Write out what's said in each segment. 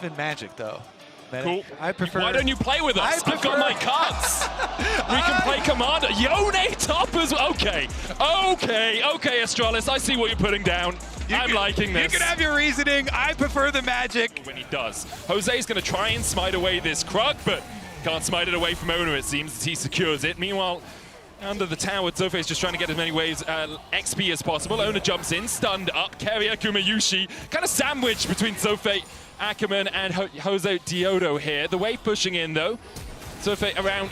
given Magic, though. Cool. I prefer. Why don't you play with us? I've got my cards. We can play Commander. Yone top as well. Okay, Estralis, I see what you're putting down. I'm liking this. You can have your reasoning. I prefer the Magic. When he does. Jose's going to try and smite away this Krug, but can't smite it away from Owner, it seems, as he secures it. Meanwhile, under the tower, Zofei's just trying to get as many waves XP as possible. Owner jumps in, stunned up. Carrier, Gumayushi, kind of sandwiched between Zofei, Ackerman, and Jose Diodo here. The wave pushing in, though. Zofei around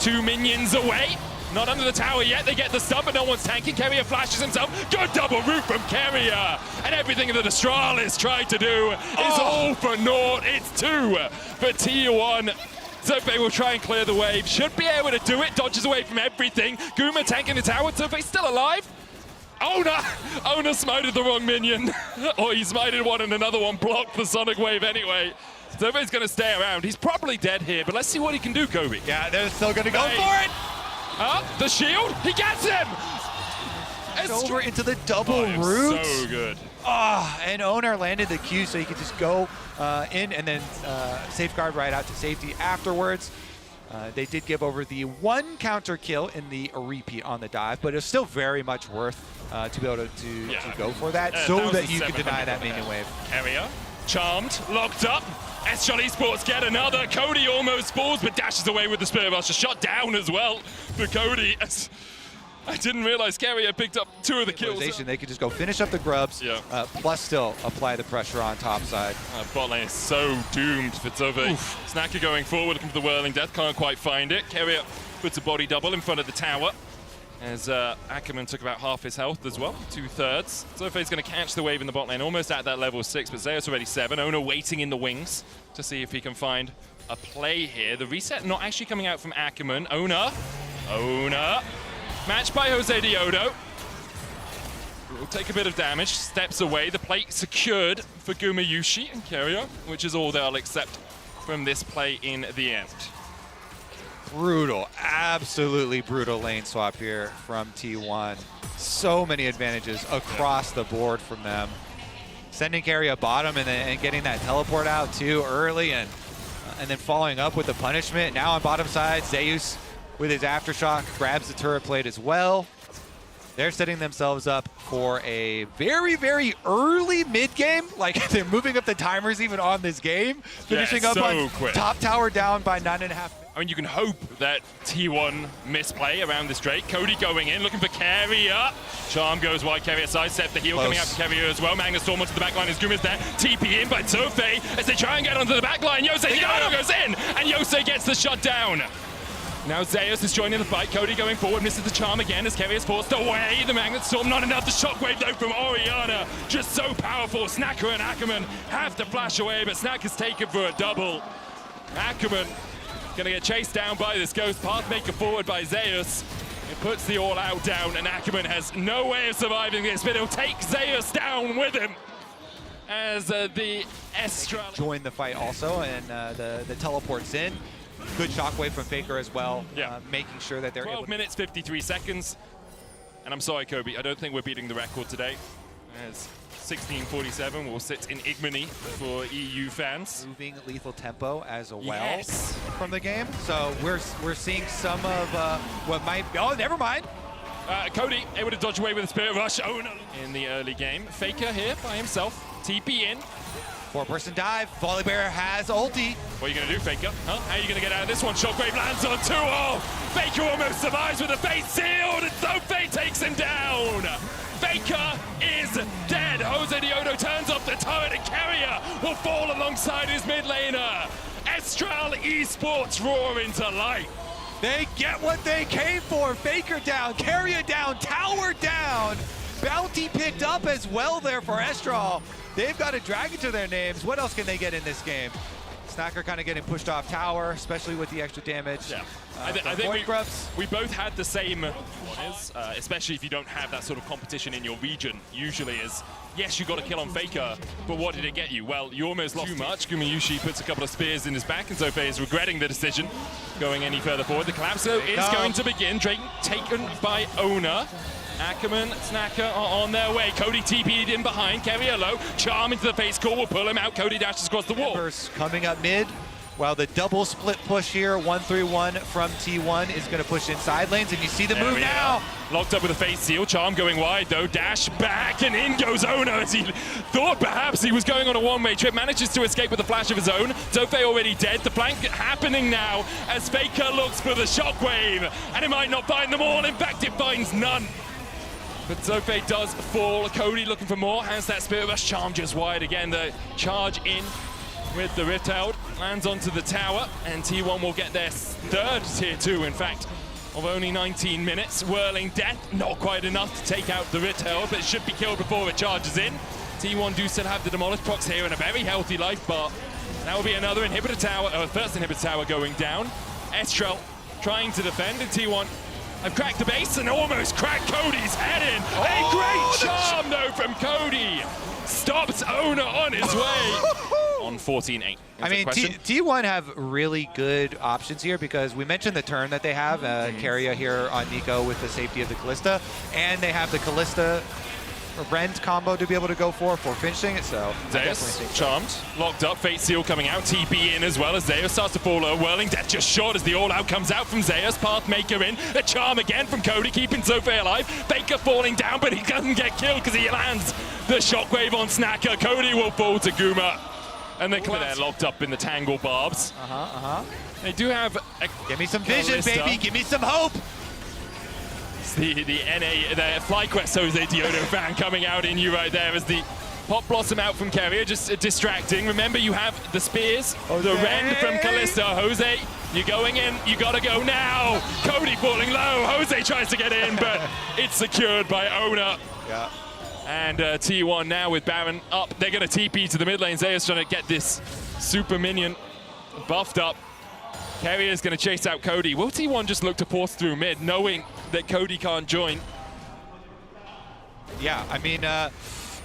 2 minions away. Not under the tower yet. They get the stun, but no one's tanking. Carrier flashes himself. Good double root from Carrier. And everything that Astralis tried to do is all for naught. It's 2 for T1. Zofei will try and clear the wave. Should be able to do it. Dodges away from everything. Guma tanking the tower. Zofei still alive. Owner smited the wrong minion. Or he smited one and another one blocked the Sonic Wave anyway. Zofei's going to stay around. He's probably dead here, but let's see what he can do, Kobe. Yeah, they're still going to go for it. The shield. He gets him. Over into the double root. So good. And Owner landed the Q so he could just go in and then safeguard right out to safety afterwards. They did give over the 1 counter kill in the repeat on the dive, but it's still very much worth to be able to go for that so that you can deny that minion wave. Carrier, charmed, locked up. Estral Esports get another. Cody almost falls, but dashes away with the Spirit Rush. A shot down as well for Cody. I didn't realize Carrier picked up 2 of the kills. They could just go finish up the grubs, plus still apply the pressure on top side. Bot lane is so doomed for Zofei. Snacker going forward, looking for the Whirling Death, can't quite find it. Carrier puts a body double in front of the tower, as Ackerman took about half his health as well, 2/3. Zofei's going to catch the wave in the bot lane, almost at that level 6, but Zeus already 7. Owner waiting in the wings to see if he can find a play here. The reset not actually coming out from Ackerman. Owner. Matched by Jose Diodo. Will take a bit of damage, steps away. The plate secured for Gumayushi and Carrier, which is all they'll accept from this play in the end. Brutal, absolutely brutal lane swap here from T1. So many advantages across the board from them. Sending Carrier bottom and getting that teleport out too early and then following up with the punishment. Now on bottom side, Zeus with his Aftershock grabs the turret plate as well. They're setting themselves up for a very, very early mid-game. Like, they're moving up the timers even on this game. Finishing up on top tower down by 9.5. I mean, you can hope that T1 misplay around this Drake. Cody going in, looking for Carrier. Charm goes wide, Carrier sidestep. The heal coming out from Carrier as well. Magna Storm onto the backline as Guma's there. TP in by Zofei as they try and get onto the backline. Yose goes in, and Yose gets the shot down. Now Zeus is joining the fight. Cody going forward, misses the charm again as Carrier's forced away. The Magnet Storm, not enough. The shockwave though from Oriana, just so powerful. Snacker and Ackerman have to flash away, but Snacker's taken for a double. Ackerman gonna get chased down by this Ghost Pathmaker forward by Zeus. It puts the all out down, and Ackerman has no way of surviving this, but he'll take Zeus down with him. As the Estral join the fight also, and the teleports in. Good shockwave from Faker as well, making sure that they're 12 minutes, 53 seconds. And I'm sorry, Kobe, I don't think we're beating the record today. As 16:47 will sit in ignominy for EU fans. Moving lethal tempo as well from the game. So we're seeing some of what might be, never mind. Cody able to dodge away with a Spirit Rush. Owner in the early game. Faker here by himself. TP in. 4-person dive. Volibear has ulti. What are you going to do, Faker? Huh? How are you going to get out of this one? Shockwave lands on 2-0. Faker almost survives with a face sealed, and Zofei takes him down. Faker is dead. Jose Diodo turns off the turret, and Carrier will fall alongside his mid laner. Estral Esports roar into life. They get what they came for. Faker down, Carrier down, tower down. Bounty picked up as well there for Estral. They've got a dragon to their names. What else can they get in this game? Snacker kind of getting pushed off tower, especially with the extra damage. Yeah, I think we both had the same, especially if you don't have that sort of competition in your region. Usually is, yes, you got a kill on Faker, but what did it get you? Well, you almost lost too much. Gumayushi puts a couple of spears in his back, and Zofei is regretting the decision going any further forward. The collapse is going to begin. Drake taken by Owner. Ackerman, Snacker are on their way. Cody TP'd in behind, Keria low, Charm into the face call, will pull him out. Cody dashes across the wall. Embers coming up mid. While the double split push here, 1-3-1 from T1 is going to push inside lanes, and you see the move now. Locked up with a face seal, Charm going wide though, dash back, and in goes Ono as he thought perhaps he was going on a one-way trip, manages to escape with a flash of his own. Zofe already dead, the flank happening now as Faker looks for the shockwave, and it might not find them all, in fact it finds none. But Zofe does fall, Cody looking for more, has that Spirit Rush, Charm just wide again, the charge in with the Rift Herald, lands onto the tower, and T1 will get their third tier 2, in fact, of only 19 minutes. Whirling Death, not quite enough to take out the Rift Herald, but it should be killed before it charges in. T1 do still have the Demolish procs here and a very healthy life bar. That will be another inhibitor tower, first inhibitor tower going down. Estral trying to defend, and T1 have cracked the base and almost cracked Cody's head in. A great charm though from Cody. Stops Ona on his way. On 14-8. I mean, T1 have really good options here because we mentioned the turn that they have, Keria here on Nico with the safety of the Callista, and they have the Callista Rend combo to be able to go for finishing it, so Zeus charmed, locked up, Fate Seal coming out, TP in as well as Zeus starts to fall low. Whirling Death just short as the all-out comes out from Zeus, Pathmaker in, a charm again from Cody, keeping Zofe alive. Faker falling down, but he doesn't get killed because he lands the shockwave on Snacker. Cody will fall to Guma. And they're locked up in the Tangle Barbs. They do have a Give me some vision, baby. Give me some hope. It's the FlyQuest Jose Diodo fan coming out in you right there as the Pop Blossom out from Keria, just distracting. Remember, you have the spears, the Rend from Callista. Jose, you're going in. You gotta go now. Cody falling low. Jose tries to get in, but it's secured by Ona. Yeah. And T1 now with Baron up. They're going to TP to the mid lane. Zeus trying to get this super minion buffed up. Keria is going to chase out Cody. Will T1 just look to force through mid, knowing that Cody can't join? Yeah, I mean, are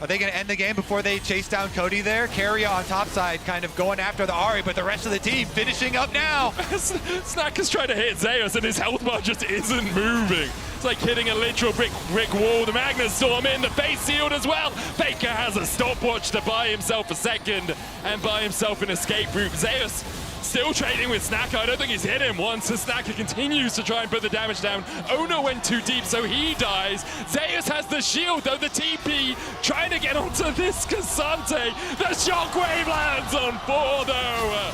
they going to end the game before they chase down Cody there? Keria on top side kind of going after the Ahri, but the rest of the team finishing up now. Snacker's trying to hit Zeus and his health bar just isn't moving. It's like hitting a literal brick wall. The Magnus Storm in, the face sealed as well. Faker has a stopwatch to buy himself a second and buy himself an escape route. Zeus still trading with Snacker. I don't think he's hit him once, so Snacker continues to try and put the damage down. Ono went too deep, so he dies. Zeus has the shield, though. The TP trying to get onto this Cassante. The shockwave lands on 4, though.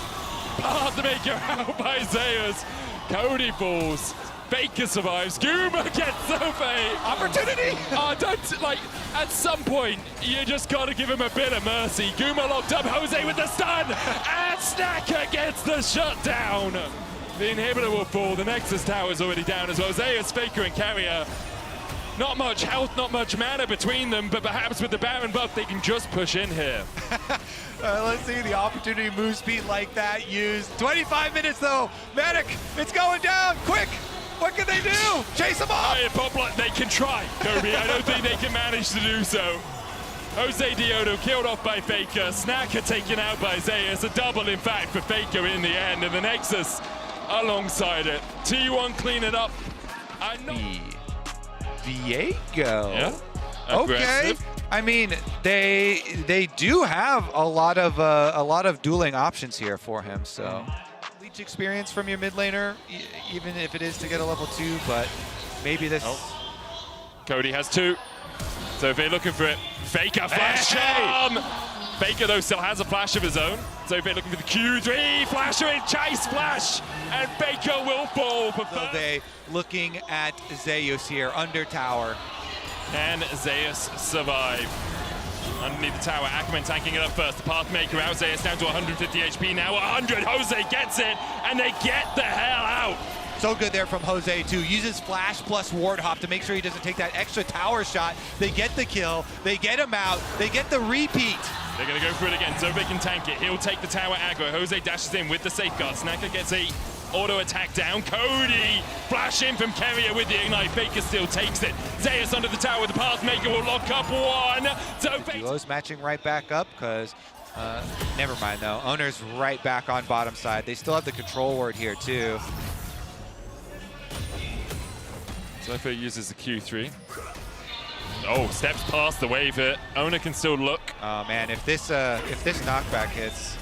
Pathmaker out by Zeus. Cody falls. Faker survives. Guma gets Zofe. Opportunity. At some point, you just got to give him a bit of mercy. Guma locked up. Jose with the stun. And Snacker gets the shutdown. The inhibitor will fall. The Nexus tower is already down as well. Zeus, Faker, and Keria. Not much health, not much mana between them, but perhaps with the Baron buff, they can just push in here. Let's see the opportunity move speed like that used. 25 minutes though. Medic, it's going down. Quick. What can they do? Chase them off! They can try, Kobe. I don't think they can manage to do so. Jose Diodo killed off by Faker. Snacker taken out by Zeus. A double, in fact, for Faker in the end. And the Nexus alongside it. T1 clean it up. Diego. Yeah. Okay. I mean, they do have a lot of dueling options here for him, so. Experience from your mid laner, even if it is to get a level 2, but maybe this. Cody has 2. So if they're looking for it, Faker flash charm. Faker though still has a flash of his own. So if they're looking for the Q3, flasher in, chase flash, and Faker will fall for first. They looking at Zeus here under tower. Can Zeus survive? Underneath the tower, Ackerman tanking it up first. The Pathmaker out, Zeus down to 150 HP now. 100, Jose gets it, and they get the hell out. So good there from Jose too. Uses flash plus ward hop to make sure he doesn't take that extra tower shot. They get the kill, they get him out, they get the repeat. They're gonna go for it again. Zobe can tank it. He'll take the tower aggro. Jose dashes in with the safeguard. Snacker gets a auto attack down. Cody flash in from Keria with the ignite. Faker still takes it. Zeus under the tower. The Pathmaker will lock up 1. Duo's matching right back up because never mind though. Owner's right back on bottom side. They still have the control ward here too. Zofe uses the Q3. Oh, steps past the wave hit. Ona can still look. Oh man, if this knockback hits.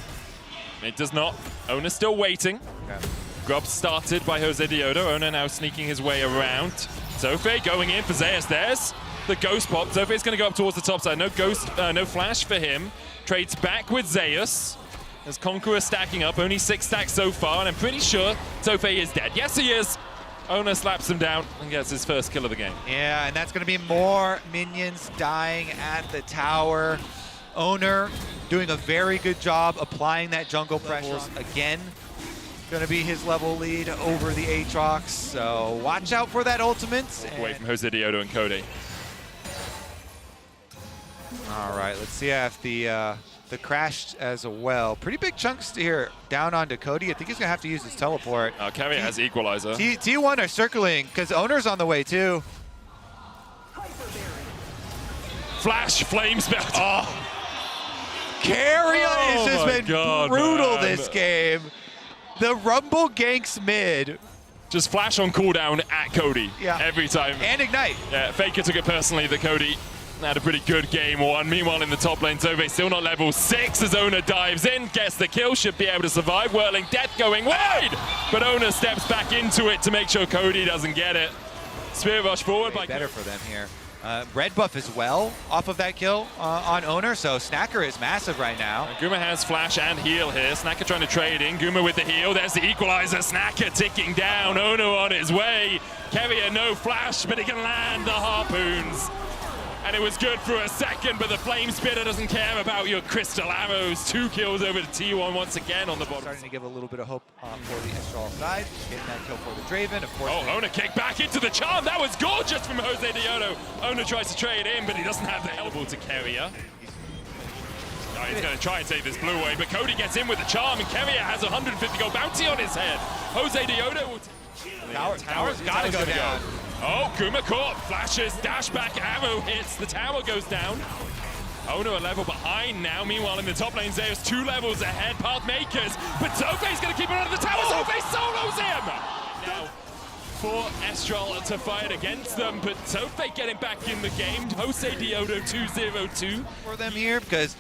It does not. Ona still waiting. Okay. Grub started by Jose Diodo. Ona now sneaking his way around. Zofe going in for Zeus. There's the ghost pop. Zofe's going to go up towards the top side. No ghost, no flash for him. Trades back with Zeus. There's Conqueror stacking up. Only 6 stacks so far, and I'm pretty sure Zofe is dead. Yes, he is. Ona slaps him down and gets his first kill of the game. Yeah, and that's going to be more minions dying at the tower. Owner doing a very good job applying that jungle pressure again. Going to be his level lead over the Aatrox, so watch out for that ultimate. Away from Jose Diodo and Cody. All right, let's see if the crash as well. Pretty big chunks here down onto Cody. I think he's going to have to use his teleport. Carrier has Equalizer. T1 are circling because Owner's on the way too. Flash, flame spell. Oh. Carrier has just been brutal this game. The Rumble ganks mid. Just flash on cooldown at Cody every time. And Ignite. Yeah, Faker took it personally that Cody had a pretty good game one. Meanwhile, in the top lane, Zove still not level 6 as Ona dives in, gets the kill, should be able to survive. Whirling Death going wide, but Ona steps back into it to make sure Cody doesn't get it. Spirit Rush forward by better for them here. Red buff as well off of that kill on Owner, so Snacker is massive right now. Guma has flash and heal here. Snacker trying to trade in. Guma with the heal. There's the equalizer. Snacker ticking down. Ono on his way. Carrier no flash, but he can land the harpoons. And it was good for a second, but the Flame Spitter doesn't care about your crystal arrows. 2 kills over to T1 once again on the bottom. Starting to give a little bit of hope for the Estral side. Getting that kill for the Draven, of course. Oh, Ona kick back into the charm. That was gorgeous from Jose Diodo. Ona tries to trade in, but he doesn't have the elbow to Carrier. Oh, he's going to try and take this blue wave, but Cody gets in with the charm, and Carrier has a 150 gold bounty on his head. Jose Diodo will... Tower's got to go down. Oh, Guma caught, flashes, dash back, arrow hits, the tower goes down. Ono a level behind now. Meanwhile, in the top lane, Zeus 2 levels ahead, path makers, but Zofe's going to keep it under the tower. Zofe solos him! Now, for Estral to fight against them, but Zofe getting back in the game. Jose Diodo 2-0-2. For them here, because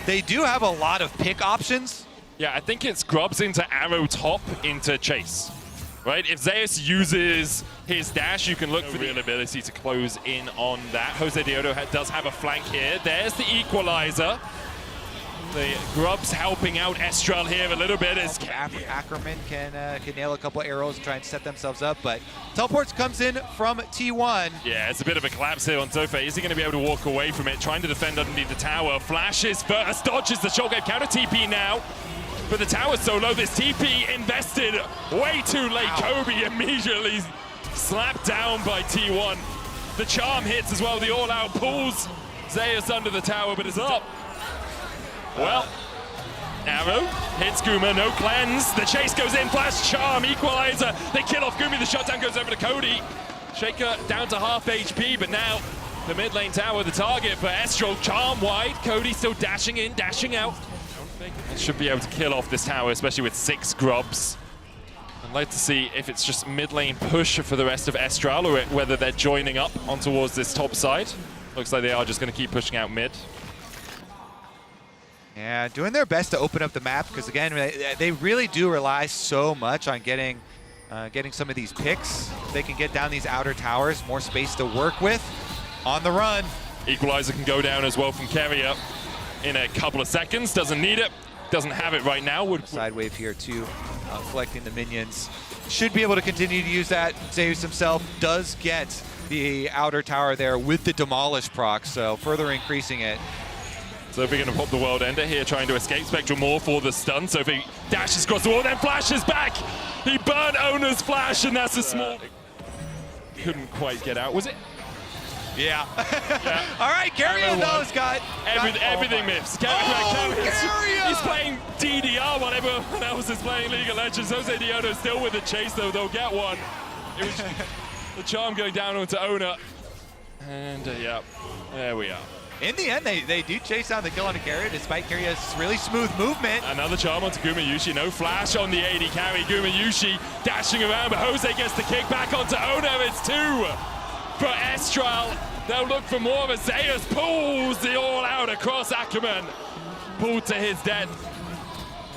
they do have a lot of pick options. Yeah, I think it's grubs into arrow top into chase. Right, if Zeus uses his dash, you can look for the real ability to close in on that. Jose Diodo does have a flank here. There's the equalizer. The grubs helping out Estral here a little bit. As Ackerman can nail a couple arrows and try and set themselves up, but teleports comes in from T1. Yeah, it's a bit of a collapse here on Zofe. Is he going to be able to walk away from it? Trying to defend underneath the tower. Flashes first, dodges the short game counter TP now. But the tower's so low, this TP invested way too late. Kobe immediately slapped down by T1. The charm hits as well, the all-out pulls Zeus under the tower, but it's up. Well, arrow hits Guma, no cleanse. The chase goes in, flash, charm, equalizer. They kill off Gumi, the shutdown goes over to Cody. Shaker down to half HP, but now the mid lane tower, the target for Estral, charm wide. Cody still dashing in, dashing out. Should be able to kill off this tower, especially with 6 grubs. I'd like to see if it's just mid lane push for the rest of Estral, or whether they're joining up on towards this top side. Looks like they are just going to keep pushing out mid. Yeah, doing their best to open up the map, because again, they really do rely so much on getting some of these picks. If they can get down these outer towers, more space to work with on the run. Equalizer can go down as well from Carrier in a couple of seconds. Doesn't need it, doesn't have it right now. Side wave here too, collecting the minions. Should be able to continue to use that. Zeus himself does get the outer tower there with the demolish proc, so further increasing it. So if we're going to pop the World Ender here, trying to escape Spectral more for the stun. So if he dashes across the wall, then flashes back. He burnt Owner's flash, and that's a small... Couldn't quite get out, was it? Yeah. All right, Carrier those got everything missed. Carrier. He's playing DDR while everyone else is playing League of Legends. Jose Diodo still with the chase, though. They'll get one. It was the charm going down onto Owner. And yeah, there we are. In the end, they do chase down the kill on a Carrier, despite Carrier's really smooth movement. Another charm onto Gumayushi. No flash on the AD carry. Gumayushi dashing around, but Jose gets the kick back onto Owner. It's 2 for Estral. They'll look for more as Zeus pulls the all out across Ackerman. Pulled to his death.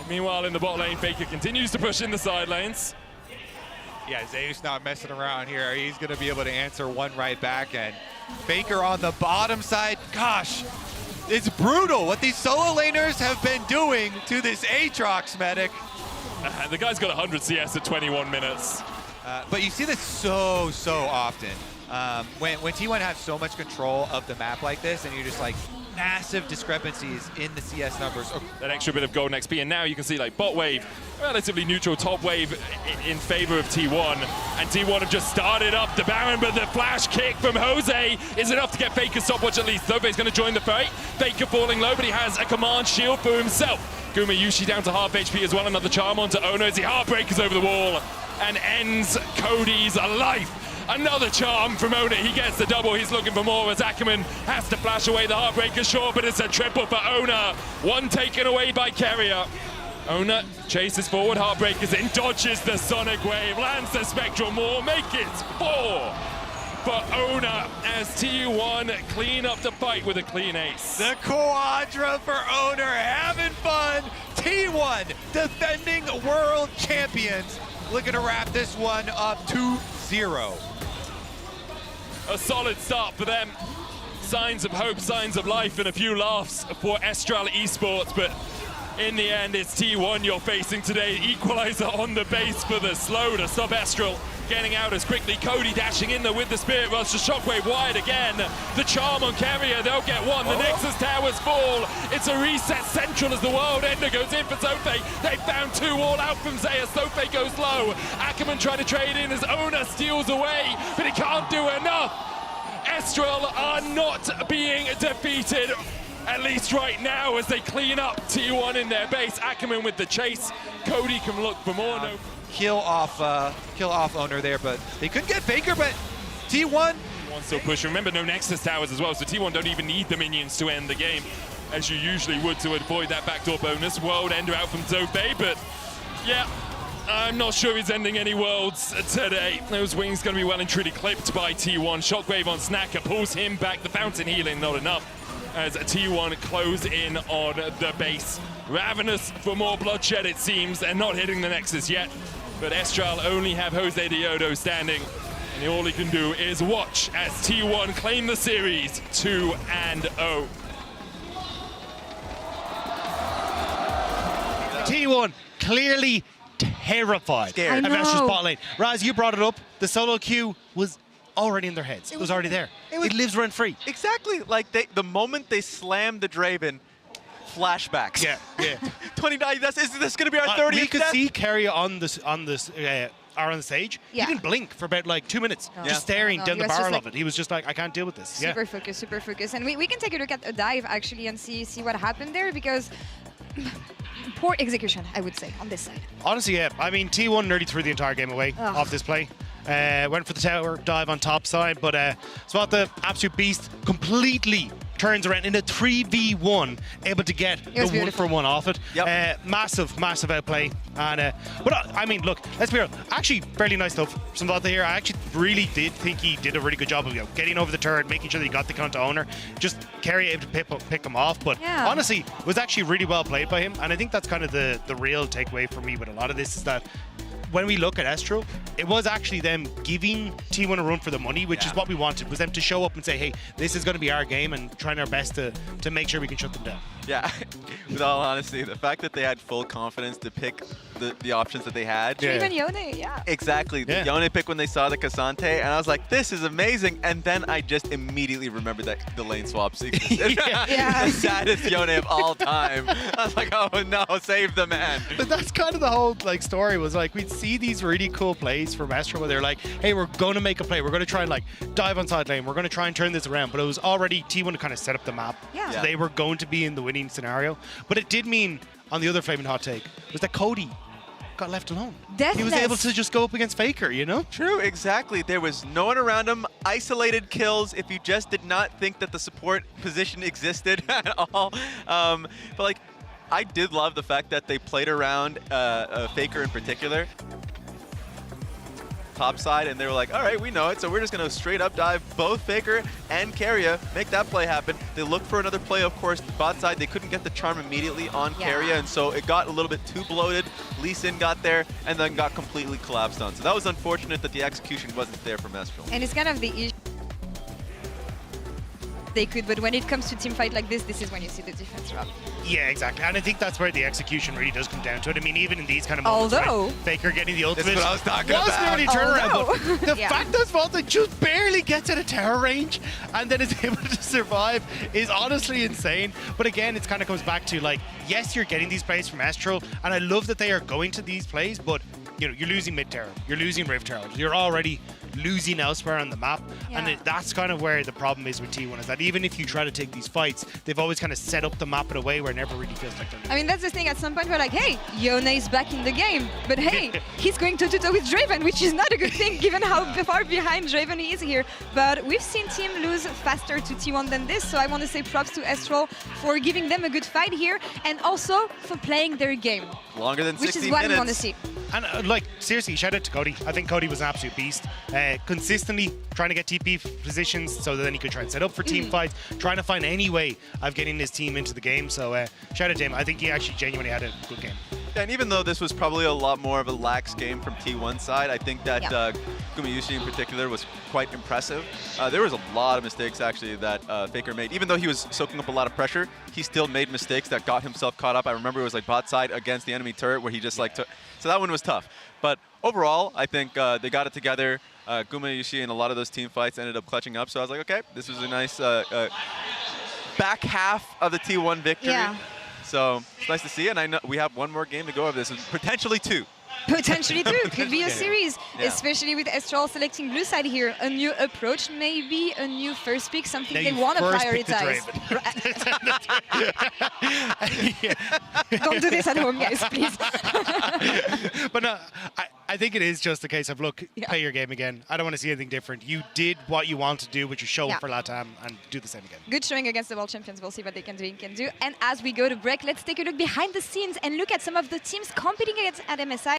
Meanwhile, in the bot lane, Faker continues to push in the side lanes. Yeah, Zeus not messing around here. He's going to be able to answer one right back. And Faker on the bottom side, gosh, it's brutal what these solo laners have been doing to this Aatrox medic. The guy's got 100 CS at 21 minutes. But you see this so often. When T1 has so much control of the map like this, and you're just like, massive discrepancies in the CS numbers. That extra bit of golden XP, and now you can see like bot wave, relatively neutral, top wave in favor of T1, and T1 have just started up the Baron, but the flash kick from Jose is enough to get Faker's stopwatch at least. Zove's going to join the fight. Faker falling low, but he has a command shield for himself. Guma Yushi down to half HP as well, another charm onto Ono as he heartbreakers over the wall and ends Cody's life. Another charm from Ona, he gets the double, he's looking for more as Ackerman has to flash away the Heartbreaker, sure, but it's a triple for Ona. One taken away by Carrier. Ona chases forward, Heartbreaker's in, dodges the Sonic Wave, lands the Spectral Maw, make it 4 for Ona as T1 clean up the fight with a clean ace. The Quadra for Owner having fun. T1 defending world champions, looking to wrap this one up 2-0. A solid start for them. Signs of hope, signs of life, and a few laughs for Estral Esports, but in the end, it's T1 you're facing today. Equalizer on the base for the slow to stop Estral getting out as quickly. Cody dashing in there with the Spirit Rush. The Shockwave wide again. The charm on Carrier, they'll get one. The Nexus Towers fall. It's a reset central as the World Ender goes in for Zofe. They found two all out from Zeus. Zofe goes low. Ackerman trying to trade in as Ona steals away, but he can't do enough. Estral are not being defeated, at least right now, as they clean up T1 in their base. Ackerman with the chase. Cody can look for more. No. Kill off Owner there, but they couldn't get Faker, but T1 still pushing. Remember, no Nexus Towers as well, so T1 don't even need the minions to end the game, as you usually would to avoid that backdoor bonus. World Ender out from Zofe, but yeah, I'm not sure he's ending any worlds today. Those wings going to be well and truly clipped by T1. Shockwave on Snacker pulls him back. The fountain healing not enough as T1 close in on the base. Ravenous for more bloodshed, it seems. They're not hitting the Nexus yet, but Estral only have Jose Diodo standing, and all he can do is watch as T1 claim the series 2-0. T1 clearly terrified of Estral's bot lane. Raz, you brought it up. The solo queue was already in their heads. It was already there. It lives rent free. Exactly. Like the moment they slammed the Draven, flashbacks. Yeah. 29. Is this going to be our 30th? We could death? see Carrier on the stage. Yeah. He didn't blink for about like 2 minutes, No. just staring No, down he the was just barrel like of it. He was just like, I can't deal with this. Super focused. And we can take a look at a dive actually and see what happened there, because poor execution, I would say, on this side. Honestly, yeah. I mean, T1 nearly threw the entire game away off this play. Went for the tower dive on top side, but Swat, the absolute beast, completely turns around in a 3v1, able to get the beautiful. 1-for-1 off it. Yep. Massive outplay. And but I mean, look, let's be real. Actually, fairly nice stuff from Swat here. I actually really did think he did a really good job of getting over the turret, making sure that he got the count to Owner. Just Carry able to pick him off. But honestly, it was actually really well played by him. And I think that's kind of the real takeaway for me with a lot of this is that when we look at Estral, it was actually them giving T1 a run for the money, which is what we wanted, was them to show up and say, hey, this is going to be our game, and trying our best to make sure we can shut them down. Yeah, with all honesty, the fact that they had full confidence to pick the options that they had. Yeah. Even Yone, Exactly. The Yone pick when they saw the Cassante, and I was like, this is amazing. And then I just immediately remembered that the lane swap sequence. Yeah. The saddest Yone of all time. I was like, oh no, save the man. But that's kind of the whole story, was like we'd see these really cool plays from Estral where they're like, hey, we're going to make a play. We're going to try and dive on side lane. We're going to try and turn this around. But it was already T1 to kind of set up the map. Yeah. So they were going to be in the winning scenario. But it did mean, on the other flaming hot take, was that Cody got left alone. He was able to just go up against Faker, you know? True, exactly. There was no one around him. Isolated kills if you just did not think that the support position existed at all. But I did love the fact that they played around Faker in particular. top side, and they were like, all right, we know it, so we're just going to straight up dive both Faker and Keria, make that play happen. They looked for another play, of course, bot side. They couldn't get the charm immediately on Keria, and so it got a little bit too bloated. Lee Sin got there, and then got completely collapsed on. So that was unfortunate that the execution wasn't there from Estral. And it's kind of the issue. They could, but when it comes to team fight like this is when you see the difference, Rob. Yeah, exactly. And I think that's where the execution really does come down to it. I mean, even in these kind of moments, Although, right, Faker getting the ultimate what I was talking wasn't about. really turnaround, but the Yeah. fact that Svalta just barely gets at a tower range and then is able to survive is honestly insane. But again, it kind of comes back to, like, yes, you're getting these plays from Estral, and I love that they are going to these plays, but you know, you're losing mid tower, you're losing Rift tower, you're already losing elsewhere on the map, and Yeah. that's kind of where the problem is with T1, is that even if you try to take these fights, they've always kind of set up the map in a way where it never really feels like they're losing. I mean, that's the thing. At some point, we're like, hey, Yona is back in the game. But hey, he's going toe-to-toe with Draven, which is not a good thing given how far behind Draven he is here. But we've seen team lose faster to T1 than this, so I want to say props to Estral for giving them a good fight here, and also for playing their game, Longer than 60 which is what minutes. we want to see. And like, seriously, shout out to Cody. I think Cody was an absolute beast. Consistently trying to get TP positions so that then he could try and set up for team fights, trying to find any way of getting his team into the game. So shout out to him. I think he actually genuinely had a good game. And even though this was probably a lot more of a lax game from T1 side, I think that Gumayushi in particular was quite impressive. There was a lot of mistakes actually that Faker made. Even though he was soaking up a lot of pressure, he still made mistakes that got himself caught up. I remember it was like bot side against the enemy turret where he just like took. So that one was tough. But overall, I think they got it together. Gumayushi in a lot of those team fights ended up clutching up. So I was like, okay, this was a nice back half of the T1 victory. Yeah. So it's nice to see, and I know we have one more game to go of this, and potentially two. Potentially too, could be a series, Yeah. especially with Estral selecting blue side here. A new approach, maybe a new first pick, something Now they you want to first pick the prioritize. Draven. Don't do this at home, guys, please. But no, I think it is just a case of, look, play your game again. I don't want to see anything different. You did what you want to do, which is show up for LATAM, and do the same again. Good showing against the world champions. We'll see what they can do. And as we go to break, let's take a look behind the scenes and look at some of the teams competing against at MSI.